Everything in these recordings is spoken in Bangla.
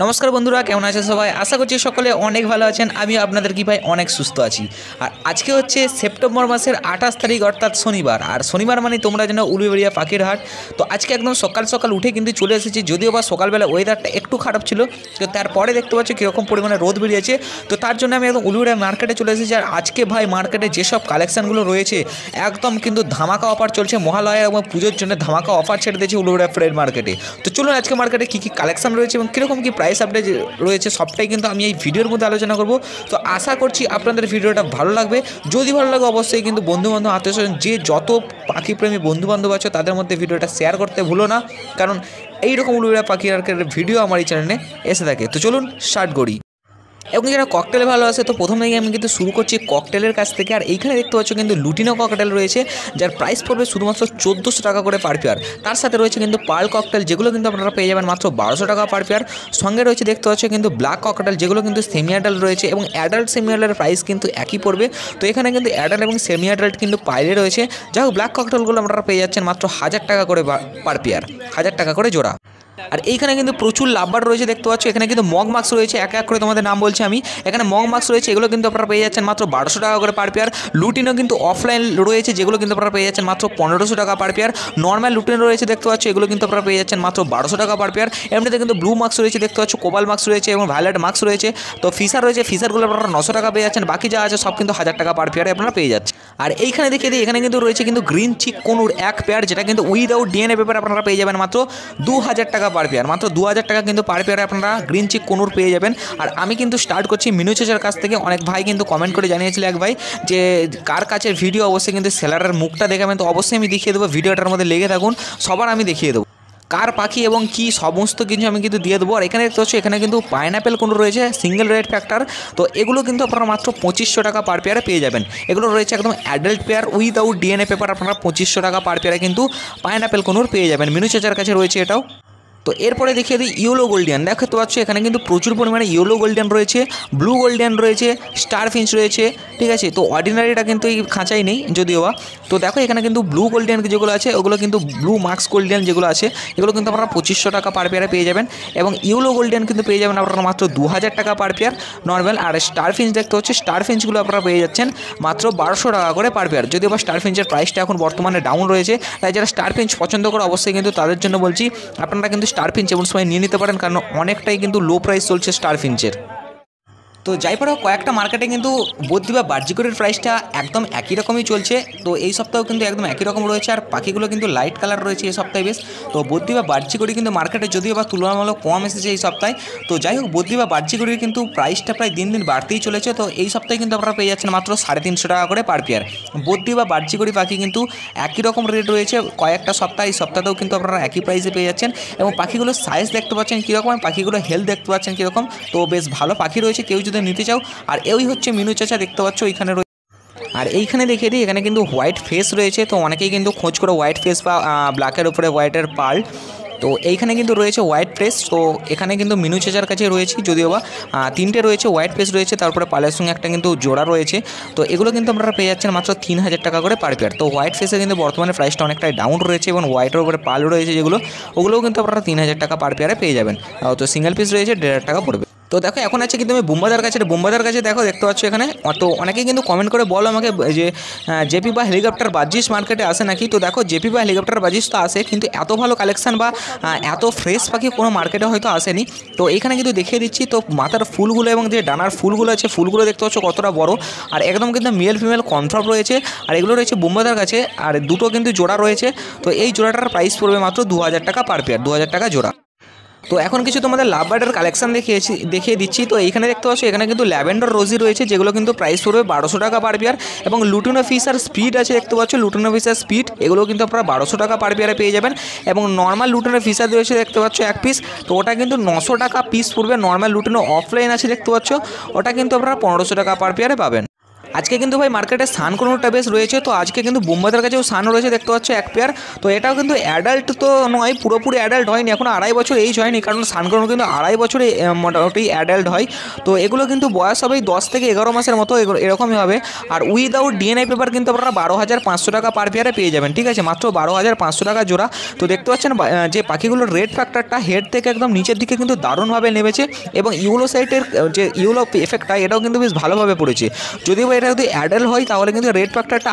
নমস্কার বন্ধুরা, কেমন আছেন সবাই? আশা করছি সকলে অনেক ভালো আছেন। আমি আপনাদের কি ভাই অনেক সুস্থ আছি। আর আজকে হচ্ছে সেপ্টেম্বর মাসের 28 তারিখ, অর্থাৎ শনিবার। আর শনিবার মানে তোমরা জানো উলুবেড়িয়া পাখির হাট। তো আজকে একদম সকাল সকাল উঠে কিন্তু চলে এসেছি, যদিও বা সকালবেলা ওয়েদারটা একটু খারাপ ছিল, তো তারপরে দেখতে পাচ্ছি কীরকম পরিমাণে রোদ বেরিয়েছে। তো তার জন্য আমি একদম উলুবেড়িয়া মার্কেটে চলে এসেছি। আর আজকে ভাই মার্কেটে যেসব কালেকশানগুলো রয়েছে একদম কিন্তু ধামাকা অফার চলছে। মহালয়া এবং পুজোর জন্য ধামাকা অফার ছেড়ে দিয়েছে উলুবেড়িয়া ফ্রেড মার্কেটে। তো চলুন আজকে মার্কেটে কী কী কালেকশান রয়েছে এবং কীরকম কী প্রাইস আপডেট রয়েছে সবটাই কিন্তু আমি এই ভিডিওর মধ্যে আলোচনা করব। তো আশা করছি আপনাদের ভিডিওটা ভালো লাগবে। যদি ভালো লাগে অবশ্যই কিন্তু বন্ধুবান্ধব, আত্মীয়স্বজন, যে যত পাখিপ্রেমী বন্ধুবান্ধব আছে তাদের মধ্যে ভিডিওটা শেয়ার করতে ভুলো না, কারণ এইরকম উলুবেড়িয়া পাখির হাটের ভিডিও আমার এই চ্যানেলে এসে থাকে। তো চলুন স্টার্ট করি। এবং যারা ককটেল ভালোবাসে তো প্রথম থেকে আমি কিন্তু শুরু করছি ককটেলের কাছ থেকে। আর এইখানে দেখতে পাচ্ছ কিন্তু লুটিনো ককটেল রয়েছে, যার প্রাইস পড়বে শুধুমাত্র 1400 টাকা করে পার পেয়ার। তার সাথে রয়েছে কিন্তু পার্ল ককটেল, যেগুলো কিন্তু আপনারা পেয়ে যাবেন মাত্র 1200 টাকা পার পেয়ার। সঙ্গে রয়েছে দেখতে পাচ্ছ কিন্তু ব্ল্যাক ককটেল, যেগুলো কিন্তু সেমি অ্যাডাল্ট রয়েছে এবং অ্যাডাল্ট সেমি অ্যাডাল্টের প্রাইস কিন্তু একই পড়বে। তো এখানে কিন্তু অ্যাডাল্ট এবং সেমি অ্যাডাল্ট কিন্তু পাইলে রয়েছে। যাই হোক, ব্ল্যাক ককটেলগুলো আপনারা পেয়ে যাচ্ছেন মাত্র 1000 টাকা করে পার পেয়ার, 1000 টাকা করে জোড়া। আর এইখানে কিন্তু প্রচুর লাভবার রয়েছে দেখতে পাচ্ছ। এখানে কিন্তু মগ মাস্ক রয়েছে, এক এক করে তোমাদের নাম বলছি আমি। এখানে মগ মাস্ক রয়েছে, এগুলো কিন্তু আপনারা পেয়ে যাচ্ছেন মাত্র 1200 টাকা করে পার পেয়ার। লুটিনও কিন্তু অফলাইন রয়েছে, যেগুলো কিন্তু আপনারা পেয়ে যাচ্ছেন মাত্র 1500 টাকা পার পেয়ার। নর্মাল লুটিন রয়েছে দেখতে পাচ্ছ, এগুলো কিন্তু আপনারা পেয়ে যাচ্ছেন মাত্র 1200 টাকা পার পেয়ার। এমনিতে কিন্তু ব্লু মাস্ক রয়েছে দেখতে পাচ্ছ, কোবাল মাস্ক রয়েছে এবং ভায়োলেট মাস্ক রয়েছে। তো ফিশার রয়েছে, ফিশারগুলো আপনারা 900 টাকা পেয়ে যাচ্ছেন। বাকি যা আছে সব কিন্তু 1000 টাকা পার পেয়ারে আপনারা পেয়ে যাচ্ছেন। আর এইখানে দেখিয়ে দিই, এখানে কিন্তু রয়েছে কিন্তু গ্রিন চিক কোনুর এক পেয়ার, যেটা কিন্তু উইদাউট ডিএনএ পেপার আপনারা পেয়ে যাবেন মাত্র 2000 টাকা পার পেয়ার। মাত্র 2000 টাকা কিন্তু পার পেয়ারে আপনারা গ্রিন চিক কোনুর পেয়ে যাবেন। আর আমি কিন্তু স্টার্ট করছি মিনু চাচার কাছ থেকে। অনেক ভাই কিন্তু কমেন্ট করে জানিয়েছিল এক ভাই যে কার কাছে ভিডিও, অবশ্যই কিন্তু সেলারের মুখটা দেখাবেন। তো অবশ্যই আমি দেখিয়ে দেবো, ভিডিওটার মধ্যে লেগে থাকুন, সবার আমি দেখিয়ে দেবো কার পাখি এবং কি সমস্ত কিছু আমি কিন্তু দিয়ে দেবো। আর এখানে দেখতে পাচ্ছি এখানে কিন্তু পাইনঅ্যাপেল কোনো রয়েছে সিঙ্গেল রেড ফ্যাক্টর। তো এগুলো কিন্তু আপনারা মাত্র 2500 টাকা পার পেয়ারে পেয়ে যাবেন। এগুলো রয়েছে একদম adult pair without DNA paper. আপনারা 2500 টাকা পার পেয়ারে কিন্তু পাইনঅ্যাপেল কোনোর পেয়ে যাবেন। মিনু চাচার কাছে রয়েছে এটাও। তো এরপরে দেখিয়ে দিই ইয়েলো গোল্ডিয়ান। দেখতে পাচ্ছ এখানে কিন্তু প্রচুর পরিমাণে ইয়েলো গোল্ডিয়ান রয়েছে, ব্লু গোল্ডিয়ান রয়েছে, স্টার ফিঞ্চ রয়েছে, ঠিক আছে। তো অর্ডিনারিটা কিন্তু এই খাঁচাই নেই যদিও বা। তো দেখো এখানে কিন্তু ব্লু গোল্ডিয়ান যেগুলো আছে ওগুলো কিন্তু ব্লু মার্কস গোল্ডিয়ান যেগুলো আছে এগুলো কিন্তু আপনারা 2500 টাকা পার পেয়ারে পেয়ে যাবেন। এবং ইয়েলো গোল্ডিয়ান কিন্তু পেয়ে যাবেন আপনারা মাত্র 2000 টাকা পার পেয়ার নর্মাল। আর স্টার ফিঞ্চ দেখতে হচ্ছে, স্টার ফিঞ্চগুলো আপনারা পেয়ে যাচ্ছেন মাত্র 1200 টাকা করে পার পেয়ার। যদিও বা স্টার ফিঞ্চের প্রাইসটা এখন বর্তমানে ডাউন রয়েছে, তাই যারা স্টার ফিঞ্চ পছন্দ করে অবশ্যই কিন্তু তাদের জন্য বলছি আপনারা কিন্তু স্টার ফিঞ্চ এমন সময় নিয়ে নিতে পারেন, কারণ অনেকটাই কিন্তু লো প্রাইস চলছে স্টার ফিঞ্চের। তো যাই পড়ো, কয়েকটা মার্কেটে কিন্তু বদ্রি বা বার্জিকরের প্রাইসটা একদম একই রকমই চলছে। তো এই সপ্তাহেও কিন্তু একদম একই রকম রয়েছে। আর পাখিগুলো কিন্তু লাইট কালার রয়েছে এই সপ্তাহে বেশ। তো বদ্রি বা বার্জিকরি কিন্তু মার্কেটে যদিও বা তুলনামূলক কম এসেছে এই সপ্তাহে। তো যাই হোক, বদ্রি বা বার্জিকরির কিন্তু প্রাইসটা প্রায় দিন দিন বাড়তেই চলেছে। তো এই সপ্তাহে কিন্তু আপনারা পেয়ে যাচ্ছেন মাত্র 350 টাকা করে পার পেয়ার। বদ্রি বা বার্জিকরি পাখি কিন্তু একই রকম রেট রয়েছে কয়েকটা সপ্তাহ, এই সপ্তাহতেও কিন্তু আপনারা একই প্রাইসে পেয়ে যাচ্ছেন। এবং পাখিগুলোর সাইজ দেখতে পাচ্ছেন কীরকম, পাখিগুলো হেলথ দেখতে পাচ্ছেন কীরকম। তো বেশ ভালো পাখি রয়েছে, কেউ যদি নিতে চাও। আর এই হচ্ছে মিনু চাচা, দেখতে পাচ্ছ এইখানে রয়েছে। আর এইখানে দেখিয়ে দিই, এখানে কিন্তু হোয়াইট ফেস রয়েছে। তো অনেকেই কিন্তু খোঁজ করে হোয়াইট ফেস বা ব্ল্যাকের উপরে হোয়াইটের পার্ল। তো এইখানে কিন্তু রয়েছে হোয়াইট ফেস। তো এখানে কিন্তু মিনু চাচার কাছে রয়েছে, যদিও বা 3টে রয়েছে, হোয়াইট ফেস রয়েছে, তারপরে পালের সঙ্গে একটা কিন্তু জোড়া রয়েছে। তো এগুলো কিন্তু আপনারা পেয়ে যাচ্ছেন মাত্র 3000 টাকা করে পার পেয়ার। তো হোয়াইট ফেসে কিন্তু বর্তমানে প্রাইসটা অনেকটাই ডাউন রয়েছে এবং হোয়াইটের উপরে পাল রয়েছে যেগুলো, ওগুলোও কিন্তু আপনারা 3000 টাকা পার পেয়ারে পেয়ে যাবেন। তো সিঙ্গেল পিস রয়েছে 1500 টাকা পড়বে। তো দেখো এখন আছে কিন্তু আমি বুম্বাদার কাছে, বুম্বাদার কাছে দেখো দেখতে পাচ্ছ এখানে। তো অনেকেই কিন্তু কমেন্ট করে বলো আমাকে যে জেপি বা হেলিকপ্টার বাজিস মার্কেটে আসে নাকি। তো দেখো জেপি বা হেলিকপ্টার বাজিস তো আসে, কিন্তু এত ভালো কালেকশন বা এত ফ্রেশ পাখি কোনো মার্কেটে হয়তো আসেনি। তো এখানে কিন্তু দেখিয়ে দিচ্ছি। তো মাথার ফুলগুলো এবং যে ডানার ফুলগুলো আছে, ফুলগুলো দেখতে পাচ্ছ কতটা বড়, আর একদম কিন্তু মেল ফিমেল কনফার্ম রয়েছে। আর এগুলো রয়েছে বুম্বাদার কাছে, আর দুটো কিন্তু জোড়া রয়েছে। তো এই জোড়াটার প্রাইস পড়বে মাত্র 2000 টাকা পার পেয়ার, 2000 টাকা জোড়া। তো এখন কিছু তোমাদের লাভ বার্ডের কালেকশন দেখিয়ে দিচ্ছি। তো এইখানে দেখতে পাচ্ছ এখানে কিন্তু ল্যাভেন্ডার রোজি রয়েছে, যেগুলো কিন্তু প্রাইস পড়বে 1200 টাকা পার পেয়ার। এবং লুটিনো ফিশ আর স্পিড আছে দেখতে পাচ্ছ, লুটিনো ফিশ আর স্পিড এগুলো কিন্তু আপনারা 1200 টাকা পার পেয়ারে পেয়ে যাবেন। এবং নর্মাল লুটিনো ফিশার রয়েছে দেখতে পাচ্ছ এক পিস, তো ওটা কিন্তু 900 টাকা পিস পড়বে। নর্মাল লুটিনো অফলাইন আছে দেখতে পাচ্ছ, ওটা কিন্তু আপনারা 1500 টাকা পার পেয়ারে পাবেন। আজকে কিন্তু ভাই মার্কেটে সানকোনোটা বেশ রয়েছে। তো আজকে কিন্তু বুম্বাদের কাছেও সান রয়েছে দেখতে পাচ্ছ এক পেয়ার। তো এটাও কিন্তু অ্যাডাল্ট তো নয়, পুরোপুরি অ্যাডাল্ট হয়নি, এখন 2.5 বছর এইজ হয়নি, কারণ সানকোনো কিন্তু 2.5 বছরে মোটামুটি অ্যাডাল্ট হয়। তো এগুলো কিন্তু বয়স হবে 10 থেকে 11 মাসের মতো, এরকমই হবে। আর উইদাউট ডিএনএ পেপার কিন্তু আপনারা 12,500 টাকা পার পেয়ারে পেয়ে যাবেন, ঠিক আছে, মাত্র 12,500 টাকা জোড়া। তো দেখতে পাচ্ছেন যে পাখিগুলোর রেড ফ্যাক্টরটা হেড থেকে একদম নিচের দিকে কিন্তু দারুণভাবে নেমেছে, এবং ইউলো সাইটের যে ইউলো এফেক্টটা এটাও কিন্তু বেশ ভালোভাবে পড়েছে। যদিও এটা যদি অ্যাডাল্ট হয় তাহলে কিন্তু রেড ফ্যাক্টরটা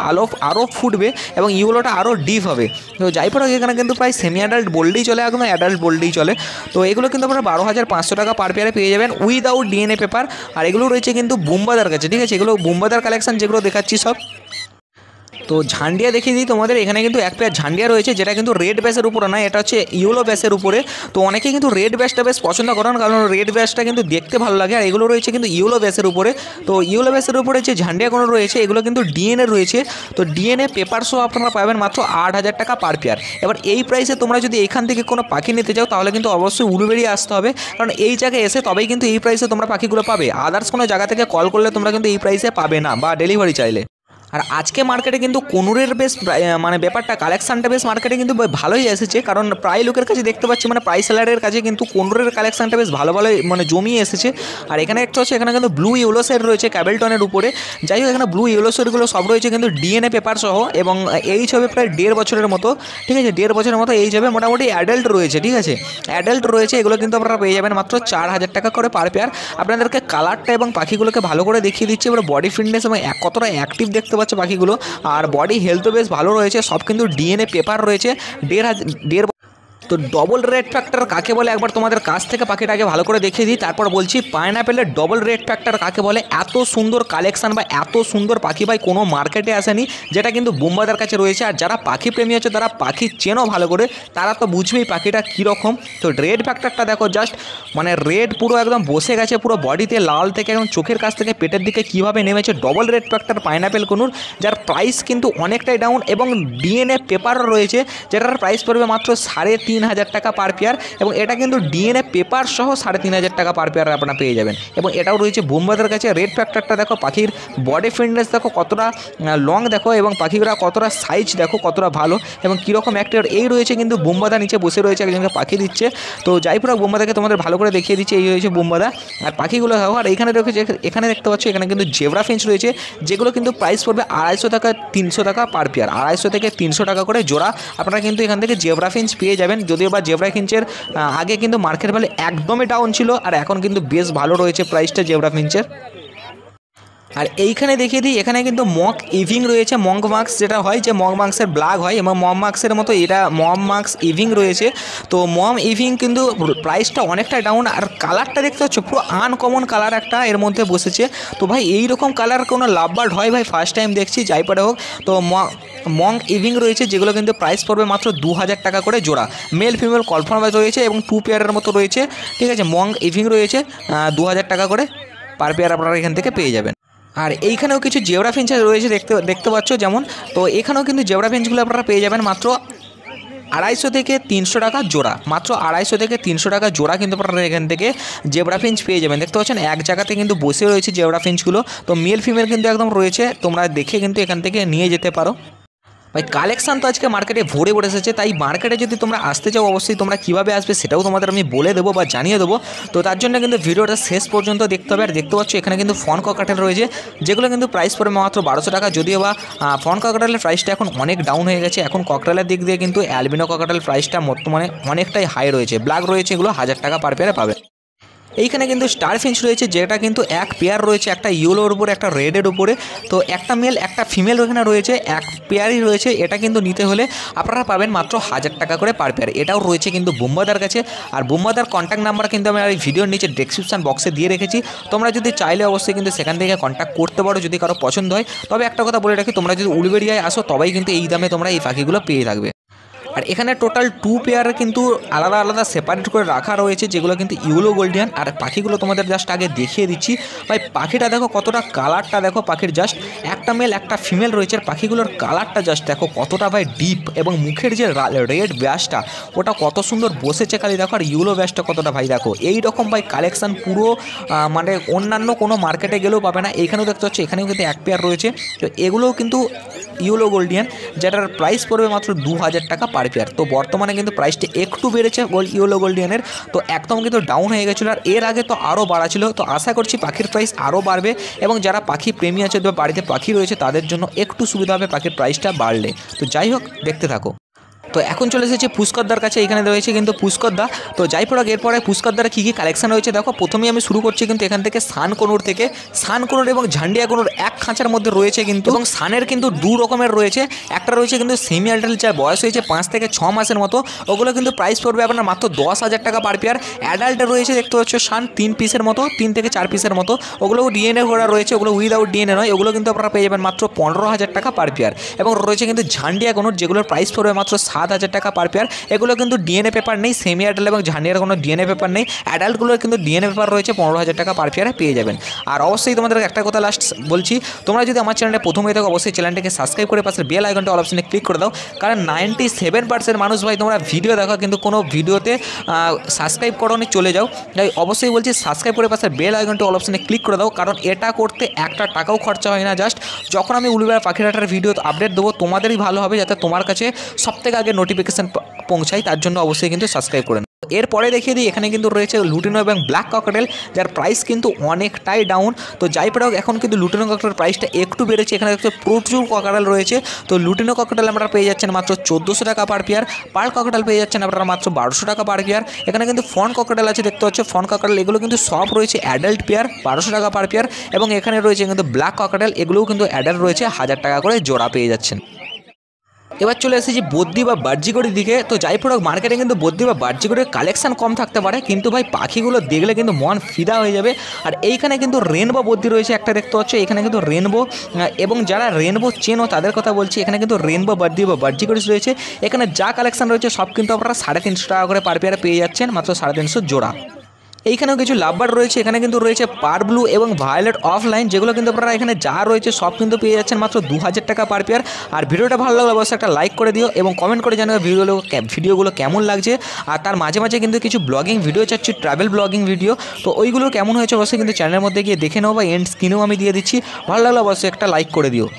আরও ফুটবে এবং ইউলোটা আরও ডিপ হবে। তো যাই পড়ো এখানে কিন্তু প্রায় সেমি অ্যাডাল্ট বললেই চলে, একদম অ্যাডাল্ট বললেই চলে। তো এগুলো কিন্তু আপনারা 12,500 টাকা পার পেয়ারে পেয়ে যাবেন উইদাউট ডিএনএ পেপার। আর এগুলো রয়েছে কিন্তু বুম্বাদার কাছে, ঠিক আছে, এগুলো বুম্বাদার কালেকশন যেগুলো দেখাচ্ছি সব। তো ঝান্ডিয়া দেখিয়ে দিই তোমাদের, এখানে কিন্তু এক পেয়ার ঝান্ডিয়া রয়েছে, যেটা কিন্তু রেড ব্যাসের উপরে নয়, এটা হচ্ছে ইয়েলো ব্যাসের উপরে। তো অনেকেই কিন্তু রেড ব্যাসটা বেশ পছন্দ করেন, কারণ রেড ব্যাসটা কিন্তু দেখতে ভালো লাগে। আর এগুলো রয়েছে কিন্তু ইয়েলো ব্যাসের উপরে। তো ইয়েলো ব্যাসের উপরে যে ঝান্ডিয়াগুলো রয়েছে এগুলো কিন্তু ডিএনএ রয়েছে। তো ডিএনএ পেপার সহ আপনারা পাবেন মাত্র 8,000 টাকা পার পেয়ার। এবার এই প্রাইসে তোমরা যদি এখান থেকে কোনো পাখি নিতে চাও তাহলে কিন্তু অবশ্যই উলুবেড়ি আসতে হবে, কারণ এই জায়গায় এসে তবেই কিন্তু এই প্রাইসে তোমরা পাখিগুলো পাবে। আদার্স কোনো জায়গা থেকে কল করলে তোমরা কিন্তু এই প্রাইসে পাবে না, বা ডেলিভারি চাইলে। আর আজকে মার্কেটে কিন্তু কোনুরের বেশ মানে ব্যাপারটা কালেকশানটা বেশ মার্কেটে কিন্তু ভালোই এসেছে, কারণ প্রায় লোকের কাছে দেখতে পাচ্ছি মানে প্রায় সেলারের কাছে কিন্তু কোনুরের কালেকশানটা বেশ ভালো মানে জমিয়ে এসেছে। আর এখানে একটা হচ্ছে এখানে কিন্তু ব্লু ইয়েলো সেট রয়েছে ক্যাবেলটনের উপরে। যাই হোক এখানে ব্লু ইয়েলো সেটগুলো সব রয়েছে কিন্তু ডিএনএ পেপার সহ, এবং এইজ হবে প্রায় 1.5 বছরের মতো, ঠিক আছে, 1.5 বছরের মতো এইজ হবে। মোটামুটি অ্যাডাল্ট রয়েছে, ঠিক আছে, অ্যাডাল্ট রয়েছে। এগুলো কিন্তু আপনারা পেয়ে যাবেন মাত্র 4,000 টাকা করে পার পেয়ার। আপনাদেরকে কালারটা এবং পাখিগুলোকে ভালো করে দেখিয়ে দিচ্ছি, এবার বডি ফিটনেস এবং কতটা অ্যাক্টিভ দেখতে পাচ্ছে পাখিগুলো, আর বডি হেলথও বেশ ভালো রয়েছে। সব কিন্তু ডিএনএ পেপার রয়েছে 1.5। তো ডবল রেড ফ্যাক্টর কাকে বলে একবার তোমাদের কাছ থেকে পাখিটাকে ভালো করে দেখিয়ে দিই, তারপর বলছি পাইনাপেলের ডবল রেড ফ্যাক্টর কাকে বলে। এত সুন্দর কালেকশন বা এত সুন্দর পাখি ভাই কোনো মার্কেটে আসেনি, যেটা কিন্তু বুম্বাদার কাছে রয়েছে। আর যারা পাখি প্রেমী আছে, তারা পাখি চেনো ভালো করে, তারা তো বুঝবেই পাখিটা কীরকম। তো রেড ফ্যাক্টরটা দেখো জাস্ট, মানে রেড পুরো একদম বসে গেছে, পুরো বডিতে লাল থেকে একদম চোখের কাছ থেকে পেটের দিকে কীভাবে নেমেছে। ডবল রেড ফ্যাক্টর পাইনাপেল কোনুর, যার প্রাইস কিন্তু অনেকটাই ডাউন, এবং ডিএনএ পেপারও রয়েছে, যেটার প্রাইস পড়বে মাত্র 3,500 টাকা পার পেয়ার। এবং এটা কিন্তু ডিএনএ পেপার সহ 3,500 টাকা পার পেয়ার আপনারা পেয়ে যাবেন। এবং এটাও রয়েছে বুম্বাদের কাছে। রেড ফ্যাক্টরটা দেখো, পাখির বডি ফিটনেস দেখো কতটা লং দেখো, এবং পাখিরা কতটা সাইজ দেখো কতটা ভালো, এবং কীরকম একটা এই রয়েছে কিন্তু বুম্বাদা নিচে বসে রয়েছে, একজনকে পাখি দিচ্ছে। তো যাই পুরো বুম্বাদাকে তোমাদের ভালো করে দেখিয়ে দিচ্ছে, এই রয়েছে বুম্বাদা আর পাখিগুলো দেখো। আর এখানে রয়েছে, এখানে দেখতে পাচ্ছ এখানে কিন্তু জেব্রা ফিঞ্চ রয়েছে, যেগুলো কিন্তু প্রাইস পড়বে 250 টাকা 300 টাকা পার পেয়ার, 250 থেকে 300 টাকা করে জোড়া। আপনারা কিন্তু এখান থেকে জেব্রা ফিঞ্চ পেয়ে যাবেন। যদিও বা জেব্রা ফিঞ্চের আগে কিন্তু মার্কেট ভ্যালু একদমই ডাউন ছিল, আর এখন কিন্তু বেশ ভালো রয়েছে প্রাইসটা জেব্রা ফিঞ্চের। আর এইখানে দেখিয়ে দিই, এখানে কিন্তু মক ইভিং রয়েছে, মঙ্ক মার্কস যেটা হয়, যে মক মার্কসের ব্ল্যাক হয়, এবং মম মার্কসের মতো এটা মম মার্কস ইভিং রয়েছে। তো মম ইভিং কিন্তু প্রাইসটা অনেকটা ডাউন, আর কালারটা দেখতে পাচ্ছ পুরো আনকমন কালার একটা এর মধ্যে বসেছে। তো ভাই এইরকম কালার কোনো লাভবার্ড হয় ভাই, ফার্স্ট টাইম দেখছি, যাই পরে হোক। তো মঙ্ক ইভিং রয়েছে, যেগুলো কিন্তু প্রাইস পড়বে মাত্র 2,000 টাকা করে জোড়া। মেল ফিমেল কনফার্ম রয়েছে, এবং 2 পেয়ারের মতো রয়েছে, ঠিক আছে। মঙ্ক ইভিং রয়েছে 2,000 টাকা করে পার পেয়ার আপনারা এখান থেকে পেয়ে যাবেন। আর এইখানেও কিছু জেব্রা ফিঞ্চ রয়েছে দেখতে পাচ্ছ যেমন। তো এখানেও কিন্তু জেব্রা ফিঞ্চগুলো আপনারা পেয়ে যাবেন মাত্র 250 থেকে 300 টাকা জোড়া, মাত্র 250 থেকে 300 টাকা জোড়া কিন্তু আপনারা এখান থেকে জেব্রা ফিঞ্চ পেয়ে যাবেন। দেখতে পাচ্ছেন এক জায়গাতে কিন্তু বসে রয়েছে জেব্রা ফিঞ্চগুলো। তো মেল ফিমেল কিন্তু একদম রয়েছে, তোমরা দেখে কিন্তু এখান থেকে নিয়ে যেতে পারো। ভাই কালেকশান তো আজকে মার্কেটে ভরে পড়ে এসেছে, তাই মার্কেটে যদি তোমরা আসতে চাও অবশ্যই তোমরা কীভাবে আসবে সেটাও তোমাদের আমি বলে দেবো বা জানিয়ে দেবো। তো তার জন্য কিন্তু ভিডিওটা শেষ পর্যন্ত দেখতে হবে। আর দেখতে পাচ্ছ এখানে কিন্তু ফন ককাটেল রয়েছে, যেগুলো কিন্তু প্রাইস পড়বে মাত্র 1200 টাকা। যদিও বা ফন ককাটেলের প্রাইসটা এখন অনেক ডাউন হয়ে গেছে, এখন ককটেলের দিক দিয়ে কিন্তু অ্যালবিনো ককাটেল প্রাইসটা বর্তমানে অনেকটাই হাই রয়েছে। ব্ল্যাক রয়েছে, এগুলো 1000 টাকা পার পেয়ারে পাবে। এইখানে কিন্তু স্টার ফিঞ্চ রয়েছে, যেটা কিন্তু এক পেয়ার রয়েছে, একটা ইয়েলোর উপরে একটা রেডের উপরে। তো একটা মেল একটা ফিমেল এখানে রয়েছে, এক পেয়ারই রয়েছে। এটা কিন্তু নিতে হলে আপনারা পাবেন মাত্র 1000 টাকা করে পার পেয়ার। এটাও রয়েছে কিন্তু বুম্বাদার কাছে। আর বুম্বাদার কন্ট্যাক্ট নাম্বার কিন্তু আমি এই ভিডিওর নিচে ডেসক্রিপশন বক্সে দিয়ে রেখেছি। তোমরা যদি চাইলে অবশ্যই কিন্তু সেখান থেকে কন্ট্যাক্ট করতে পারো যদি কারো পছন্দ হয়। তবে একটা কথা বলে রাখি, তোমরা যদি উলুবেড়িয়ায় আসো তবেই কিন্তু এই দামে তোমরা এই পাখিগুলো পেয়ে থাকবে। আর এখানে টোটাল 2 পেয়ার কিন্তু আলাদা আলাদা সেপারেট করে রাখা রয়েছে, যেগুলো কিন্তু ইয়েলো গোল্ডিয়ান। আর পাখিগুলো তোমাদের জাস্ট আগে দেখিয়ে দিচ্ছি ভাই। পাখিটা দেখো কতটা, কালারটা দেখো পাখির, জাস্ট একটা মেল একটা ফিমেল রয়েছে। পাখিগুলোর কালারটা জাস্ট দেখো কতটা ভাই ডিপ, এবং মুখের যে রেড ব্যাসটা ওটা কত সুন্দর বসেছে খালি দেখো। আর ইয়েলো ব্যাসটা কতটা ভাই দেখো। এই রকম ভাই কালেকশান পুরো মানে অন্যান্য কোনো মার্কেটে গেলেও পাবে না। এইখানেও দেখতে পাচ্ছ, এখানেও কিন্তু এক পেয়ার রয়েছে। তো এগুলোও কিন্তু ইয়েলো গোল্ডিয়ান, যেটার প্রাইস পড়বে মাত্র 2000 টাকা পার পেয়ার। তো বর্তমানে কিন্তু প্রাইসটা একটু বেড়েছে ইয়েলো গোল্ডিয়ানের, তো একদম কিন্তু ডাউন হয়ে গেছিলো। আর এর আগে তো আরও বাড়া ছিল। তো আশা করছি পাখির প্রাইস আরও বাড়বে, এবং যারা পাখি প্রেমী আছে বা বাড়িতে পাখি রয়েছে তাদের জন্য একটু সুবিধা হবে পাখির প্রাইসটা বাড়লে। তো যাই হোক, দেখতে থাকো। তো এখন চলে এসেছে পুষ্করদার কাছে। এখানে রয়েছে কিন্তু পুষ্করদা। তো যাই পড়াক এরপরে পুষ্করদার কী কী কালেকশন রয়েছে দেখো। প্রথমেই আমি শুরু করছি কিন্তু এখান থেকে সানকনুর থেকে। সানকনুর এবং ঝান্ডিয়া কনুর এক খাঁচার মধ্যে রয়েছে কিন্তু, এবং সানের কিন্তু 2 রকমের রয়েছে। একটা রয়েছে কিন্তু সেমি অ্যাডাল্ট, যার বয়স হয়েছে 5 থেকে 6 মাসের মতো। ওগুলো কিন্তু প্রাইস পড়বে আপনার মাত্র 10,000 টাকা পার পেয়ার। অ্যাডাল্টে রয়েছে দেখতে পাচ্ছ সান 3 পিসের মতো, 3 থেকে 4 পিসের মতো। ওগুলো ডিএনএ করা রয়েছে, ওগুলো উইদাউট ডিএনএ নয়। ওগুলো কিন্তু আপনারা পেয়ে যাবেন মাত্র 15,000 টাকা পার পেয়ার। এবং রয়েছে কিন্তু ঝান্ডিয়া কনুর, যেগুলোর প্রাইস পড়বে মাত্র 7,000 টাকা পার পেয়ার। এগুলো কিন্তু ডিএনএ পেপার নেই, সেমি অ্যাডাল্ট এবং ঝান্ডিয়ার কোনো ডিএনএ পেপার নেই। অ্যাডাল্টগুলোর কিন্তু ডিএনএ পেপার রয়েছে, 15,000 টাকা পার পেয়ারে পেয়ে যাবেন। আর অবশ্যই তোমাদের একটা কথা লাস্ট বলছি, তোমরা যদি আমার চ্যানেলে প্রথম হয়ে থাকো অবশ্যই চ্যানেলটাকে সাবস্ক্রাইব করে পাশে বেল আইকনটা অল অপশনে ক্লিক করে দাও। কারণ 97% মানুষ ভাই তোমরা ভিডিও দেখো কিন্তু কোনো ভিডিওতে সাবস্ক্রাইব করোনি, চলে যাও। তাই অবশ্যই বলছি সাবস্ক্রাইব করে পাশে বেল আইকনটা অল অপশনে ক্লিক করে দাও। কারণ এটা করতে একটা টাকাও খরচা হয় না। জাস্ট যখন আমি উলুবেড়িয়া পাখিরাটার ভিডিও আপডেট দেবো তোমাদেরই ভালো হবে, যাতে তোমার কাছে সবথেকে আগে নোটিফিকেশান পৌঁছায়। তার জন্য অবশ্যই কিন্তু সাবস্ক্রাইব করে নাও। এরপরে দেখিয়ে দিই, এখানে কিন্তু রয়েছে লুটিনো এবং ব্ল্যাক ককটেল, যার প্রাইস কিন্তু অনেকটাই ডাউন। তো যাই পড়ে এখন কিন্তু লুটিনো ককটেলের প্রাইসটা একটু বেড়েছে। এখানে দেখতে প্রচুর ককটেল রয়েছে। তো লুটিনো ককটেল আপনারা পেয়ে যাচ্ছেন মাত্র 1400 টাকা পার পেয়ার। পার্ল ককটেল পেয়ে যাচ্ছেন আপনারা মাত্র 1200 টাকা পার পেয়ার। এখানে কিন্তু ফন ককটেল আছে দেখতে পাচ্ছ, ফন ককটেল এগুলো কিন্তু সব রয়েছে অ্যাডাল্ট পেয়ার, 1200 টাকা পার পেয়ার। এবং এখানে রয়েছে কিন্তু ব্ল্যাক ককটেল, এগুলোও কিন্তু অ্যাডাল্ট রয়েছে, 1000 টাকা করে জোড়া পেয়ে যাচ্ছেন। এবার চলে এসেছি বদ্রি বা বার্জিগড়ির দিকে। তো যাই পড়ুক মার্কেটে কিন্তু বদ্রি বা বার্জিগড়ির কালেকশন কম থাকতে পারে, কিন্তু ভাই পাখিগুলো দেখলে কিন্তু মন ফিদা হয়ে যাবে। আর এইখানে কিন্তু রেনবো বদ্রি রয়েছে একটা দেখতে পাচ্ছ, এখানে কিন্তু রেনবো, এবং যারা রেনবো চেনো তাদের কথা বলছি। এখানে কিন্তু রেনবো বদ্রি বা বার্জিগড়ি রয়েছে। এখানে যা কালেকশন রয়েছে সব কিন্তু আপনারা 350 টাকা করে পার পেয়ারে পেয়ে যাচ্ছেন, মাত্র 350 জোড়া। এইখানেও কিছু লাভবার্ড রয়েছে। এখানে কিন্তু রয়েছে পার ব্লু এবং ভায়োলেট অফলাইন, যেগুলো কিন্তু আপনারা এখানে যা রয়েছে সব কিন্তু পেয়ে যাচ্ছেন মাত্র 2000 টাকা পার পেয়ার। আর ভিডিওটা ভালো লাগলে অবশ্যই একটা লাইক করে দিও এবং কমেন্ট করে জানাও ভিডিওগুলো কেমন লাগছে। আর তার মাঝে মাঝে কিন্তু কিছু ব্লগিং ভিডিও চাচ্ছি, ট্রাভেল ব্লগিং ভিডিও। তো ওইগুলো কেমন হয়েছে অবশ্যই কিন্তু চ্যানেলের মধ্যে গিয়ে দেখে নাও, বা এন্ড স্ক্রিনেও আমি দিয়ে দিচ্ছি। ভালো লাগলে অবশ্যই একটা লাইক করে দিও।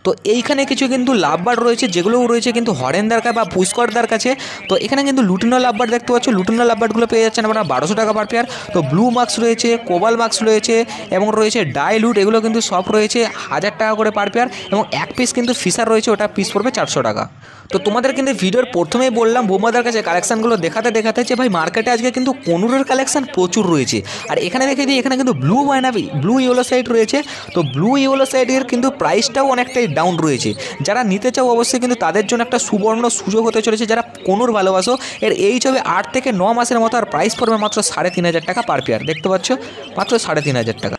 তো এইখানে কিছু কিন্তু লাভবার্ড রয়েছে, যেগুলোও রয়েছে কিন্তু হরেনদার কাছে বা পুষ্করদার কাছে। তো এখানে কিন্তু লুটিনো লাভবার্ড দেখতে পাচ্ছ, লুটিনো লাভবার্ডগুলো পেয়ে যাচ্ছেন আপনারা 1200 টাকা পার পেয়ার। তো ব্লু মার্কস রয়েছে, কোবাল মার্কস রয়েছে, এবং রয়েছে ডাইলুট, এগুলো কিন্তু সব রয়েছে 1000 টাকা করে পার পেয়ার। এবং এক পিস কিন্তু ফিশার রয়েছে, ওটা পিস পড়বে 400 টাকা। তো তোমাদের কিন্তু ভিডিওর প্রথমেই বললাম বোমাদার কাছে কালেকশানগুলো দেখাতে দেখাতে যে ভাই মার্কেটে আজকে কিন্তু কনুরের কালেকশান প্রচুর রয়েছে। আর এখানে দেখে দিই, এখানে কিন্তু ব্লু মাইনাবি ব্লু ইয়েলো সাইড রয়েছে। তো ব্লু ইয়েলো সাইডের কিন্তু প্রাইসটাও অনেকটাই ডাউন রয়েছে। যারা নিতে চাও অবশ্যই কিন্তু তাদের জন্য একটা সুবর্ণ সুযোগ হতে চলেছে। যারা কনুর ভালোবাসো, এর এইজ হবে 8 থেকে 9 মাসের মতো। আর প্রাইস পড়বে মাত্র 3500 টাকা পার পেয়ার। দেখতে পাচ্ছ মাত্র 3500 টাকা।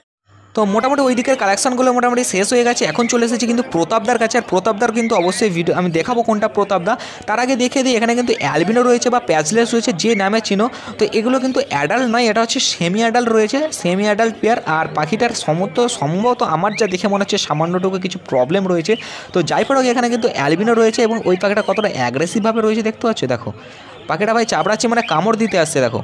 তো মোটামুটি ওই দিকের কালেকশানগুলো মোটামুটি শেষ হয়ে গেছে। এখন চলে এসেছি কিন্তু প্রতাপদার কাছে। আর প্রতাপদার কিন্তু অবশ্যই ভিডিও আমি দেখাবো কোনটা প্রতাপদা। তার আগে দেখে দিই, এখানে কিন্তু অ্যালবিনো রয়েছে বা প্যাচলেস রয়েছে, যে নামে চিনো। তো এগুলো কিন্তু অ্যাডাল্ট নয়, এটা হচ্ছে সেমি অ্যাডাল্ট রয়েছে, সেমি অ্যাডাল্ট পেয়ার। আর পাখিটার সম্ভবত আমার যা দেখে মনে হচ্ছে সামান্যটুকু কিছু প্রবলেম রয়েছে। তো যাই পড়ুক এখানে কিন্তু অ্যালবিনো রয়েছে, এবং ওই পাখিটা কতটা অ্যাগ্রেসিভভাবে রয়েছে দেখতে পাচ্ছ। দেখো পাখিটা ভাই চাপড়াচ্ছে, মানে কামড় দিতে আসছে, দেখো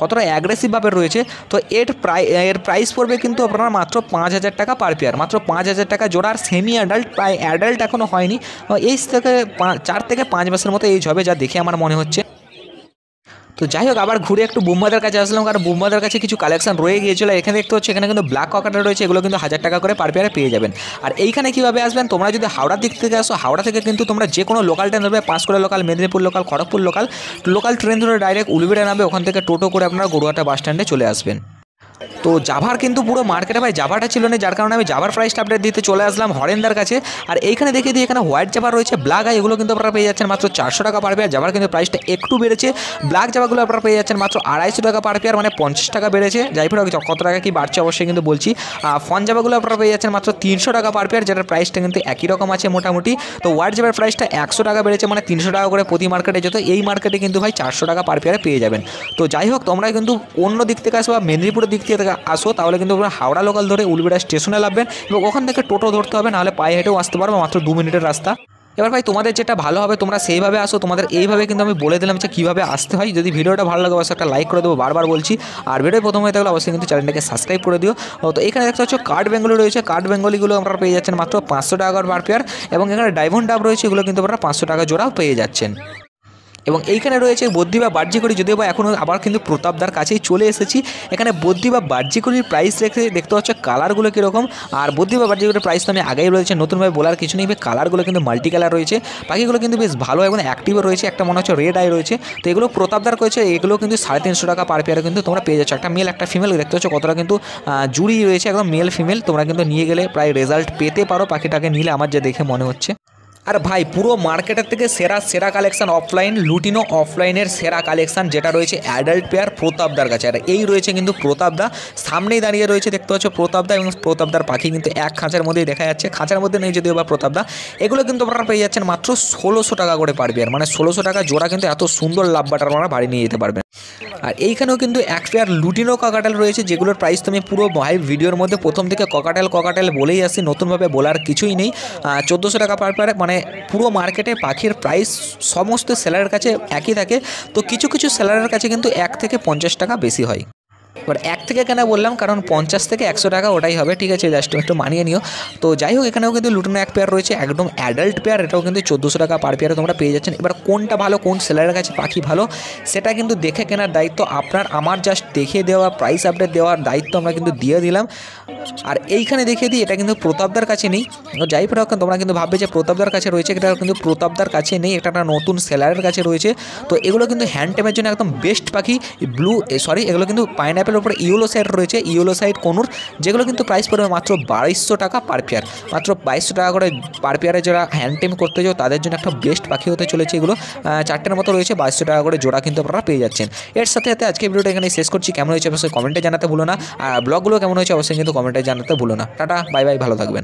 কতটা অ্যাগ্রেসিভভাবে রয়েছে। তো এর প্রাইস পড়বে কিন্তু আপনারা মাত্র 5000 টাকা পার পেয়ার, মাত্র 5000 টাকা জোড়া। আর সেমি অ্যাডাল্ট প্রায় অ্যাডাল্ট এখনও হয়নি, এইজ থেকে 4 থেকে 5 মাসের মতো এইজ হবে, যা দেখে আমার মনে হচ্ছে। তো যাই হোক, আবার ঘুরে একটু বুম্বাদার কাছে আসলাম, কারণ বুম্বাদার কাছে কিছু কালেকশন রয়ে গিয়েছিল। এখানে দেখতে হচ্ছে এখানে কিন্তু ব্ল্যাক ককাটা রয়েছে, এগুলো কিন্তু 1000 টাকা করে পার পেয়ারে পেয়ে যাবেন। আর এইখানে কীভাবে আসবেন, তোমরা যদি হাওড়ার দিক থেকে আসো, হাওড়া থেকে কিন্তু তোমরা যে কোনো লোকাল ট্রেন ধরবে, Panskura local, Medinipur local, Kharagpur local train ধরে ডাইরেক্ট উলুবেড়িয়া নামবে। ওখান থেকে টোটো করে আপনারা গড়ুয়াহাটা বাস স্ট্যান্ডে চলে আসবেন। তো জাভার কিন্তু পুরো মার্কেটে ভাই জাভাটা ছিল না, যার কারণে আমি জাভার প্রাইসটা আপডেট দিতে চলে আসলাম হরেন্দার কাছে। আর এইখানে দেখে দিই এখানে হোয়াইট জাভা রয়েছে, ব্ল্যাক আই এগুলো কিন্তু আপনারা পেয়ে যাচ্ছেন মাত্র 400 টাকা পার পেয়ার। জাভার কিন্তু প্রাইসটা একটু বেড়েছে, ব্ল্যাক জাভাগুলো আপনারা পেয়ে যাচ্ছেন মাত্র 250 টাকা পার পেয়ার, মানে 50 টাকা বেড়েছে। যাই হোক কত টাকা কি বাড়ছে অবশ্যই কিন্তু বলছি। ফন জাভাগুলো আপনারা পেয়ে যাচ্ছেন মাত্র 300 টাকা পার পেয়ার, যেটার প্রাইসটা কিন্তু একই রকম আছে মোটামুটি। তো হোয়াইট জাভার প্রাইসটা 100 টাকা বেড়েছে, মানে 300 টাকা করে প্রতি মার্কেটে যেত, এই মার্কেটে কিন্তু ভাই 400 টাকা পার পেয়ারে পেয়ে যাবেন। তো যাই হোক তোমরা কিন্তু অন্য দিক থেকে আসো বা মেদিনীপুরের দিক থেকে আসো, তাহলে কিন্তু হাওড়া লোকাল ধরে উলুবেড়িয়া স্টেশনে নামবেন এবং ওখান থেকে টোটো ধরতে হবে, নাহলে পায়ে হেঁটেও আসতে পারবে, মাত্র 2 মিনিটের রাস্তা। এবার ভাই তোমাদের যেটা ভালো হবে তোমরা সেইভাবে আসো, তোমাদের এইভাবে কিন্তু আমি বলে দিলাম যে কীভাবে আসতে হয়। যদি ভিডিওটা ভালো লাগে অবশ্যই একটা লাইক করে দেবো, বারবার বলছি। আর ভিডিও প্রথম হয়ে থাকলে অবশ্যই কিন্তু চ্যানেলটাকে সাবস্ক্রাইব করে দিও। তো এখানে দেখতে পাচ্ছ কার্ড বেঙ্গলি রয়েছে, কার্ড বেঙ্গলিগুলো আপনারা পেয়ে যাচ্ছেন মাত্র 500 টাকা পার পেয়ার, এবং এখানে ডায়মন্ড ডাব রয়েছে, এগুলো কিন্তু আপনারা 500 টাকা জোড়া পেয়ে যাচ্ছেন। এবং এইখানে রয়েছে বদ্যি বা বাহ্যিকড়ি, যদিও বা এখনও আবার কিন্তু প্রতাপদার কাছেই চলে এসেছি। এখানে বদ্যি বা বাহ্যিকড়ির প্রাইস রেখে দেখতে পাচ্ছ কালারগুলো কীরকম। আর বদ্যি বা বাহ্যিকড়ির প্রাইস তো আমি আগেই রয়েছে, নতুনভাবে বলার কিছু নেই। কালারগুলো কিন্তু মাল্টি কালার রয়েছে, পাখিগুলো কিন্তু বেশ ভালো এবং অ্যাক্টিভও রয়েছে, একটা মনে হচ্ছে রেড আই রয়েছে। তো এগুলো প্রতাপদার রয়েছে, এগুলো কিন্তু 350 টাকা পার পেয়ারে কিন্তু তোমরা পেয়ে যাচ্ছ। একটা মেল একটা ফিমেল দেখতে পাচ্ছ কতটা কিন্তু জুড়ি রয়েছে, একদম মেল ফিমেল। তোমরা কিন্তু নিয়ে গেলে প্রায় রেজাল্ট পেতে পারো পাখিটাকে নিলে, আমার যা দেখে মনে হচ্ছে। আর ভাই পুরো মার্কেটের থেকে সেরা কালেকশন অফলাইন, লুটিনো অফলাইনের সেরা কালেকশন যেটা রয়েছে অ্যাডাল্ট পেয়ার প্রতাপদার কাছে। আর এই রয়েছে কিন্তু প্রতাপদা, সামনেই দাঁড়িয়ে রয়েছে দেখতে পাচ্ছ প্রতাপদা, এবং প্রতাপদার পাখি কিন্তু এক খাঁচার মধ্যেই দেখা যাচ্ছে, খাঁচার মধ্যে নেই যদিও বা প্রতাপদা। এগুলো কিন্তু আপনারা পেয়ে যাচ্ছেন মাত্র 1600 টাকা করে পার পেয়ার, মানে 1600 টাকা জোড়া, কিন্তু এত সুন্দর লাভ বাটার আপনারা বাড়ি নিয়ে যেতে পারবেন। আর এইখানেও কিন্তু এক পেয়ার লুটিনো ককাটেল রয়েছে, যেগুলোর প্রাইস তুমি পুরো ভাই ভিডিওর মধ্যে প্রথম থেকে ককাটেল বলেই আসি, নতুনভাবে বলার কিছুই নেই। 1400 টাকা পার পেয়ার, মানে পুরো মার্কেটে পাখির প্রাইস সমস্ত সেলারের কাছে একই থাকে। তো কিছু কিছু সেলারের কাছে কিন্তু 1 থেকে 50 টাকা বেশি হয়। এবার 1 থেকে কেন বললাম, কারণ 50 থেকে 100 টাকা ওটাই হবে, ঠিক আছে, জাস্ট একটু মানিয়ে নিও। তো যাই হোক এখানেও কিন্তু লুটিনো এক পেয়ার রয়েছে, একদম অ্যাডাল্ট পেয়ার, এটাও কিন্তু 1400 টাকা পার পেয়ারে তোমরা পেয়ে যাচ্ছেন। এবার কোনটা ভালো, কোন সেলারের কাছে পাখি ভালো, সেটা কিন্তু দেখে কেনার দায়িত্ব আপনার, আমার জাস্ট দেখিয়ে দেওয়া, প্রাইস আপডেট দেওয়ার দায়িত্ব আমরা কিন্তু দিয়ে দিলাম। আর এইখানে দেখিয়ে দিই, এটা কিন্তু প্রতাপদার কাছে নেই। যাই হোক তোমরা কিন্তু ভাববে যে প্রতাপদার কাছে রয়েছে, এটা কিন্তু প্রতাপদার কাছে নেই, এটা একটা নতুন সেলারের কাছে রয়েছে। তো এগুলো কিন্তু হ্যান্ড টেমের জন্য একদম বেস্ট পাখি, এগুলো কিন্তু পাইনঅ্যাপেলের উপরে ইয়েলো সাইড রয়েছে, ইয়েলো সাইড কোনুর, যেগুলো কিন্তু প্রাইস পড়বে মাত্র 2200 টাকা পার পেয়ার, মাত্র 2200 টাকা করে পার পেয়ারে। যারা হ্যান্ড টেম করতে যাও তাদের জন্য একটা বেস্ট পাখি হতে চলেছে। এগুলো 4টের মতো রয়েছে, 2200 টাকা করে জোড়া কিন্তু আপনারা পেয়ে যাচ্ছেন। এর সাথে সাথে আজকে ভিডিওটা এখানে শেষ করছি। কেমন হয়েছে অবশ্যই কমেন্টে জানাতে ভুলো না, আর ব্লগগুলো কেমন হয়েছে অবশ্যই কিন্তু কমেন্টে জানাতে ভুলো না। টাটা, বাই বাই, ভালো থাকবেন।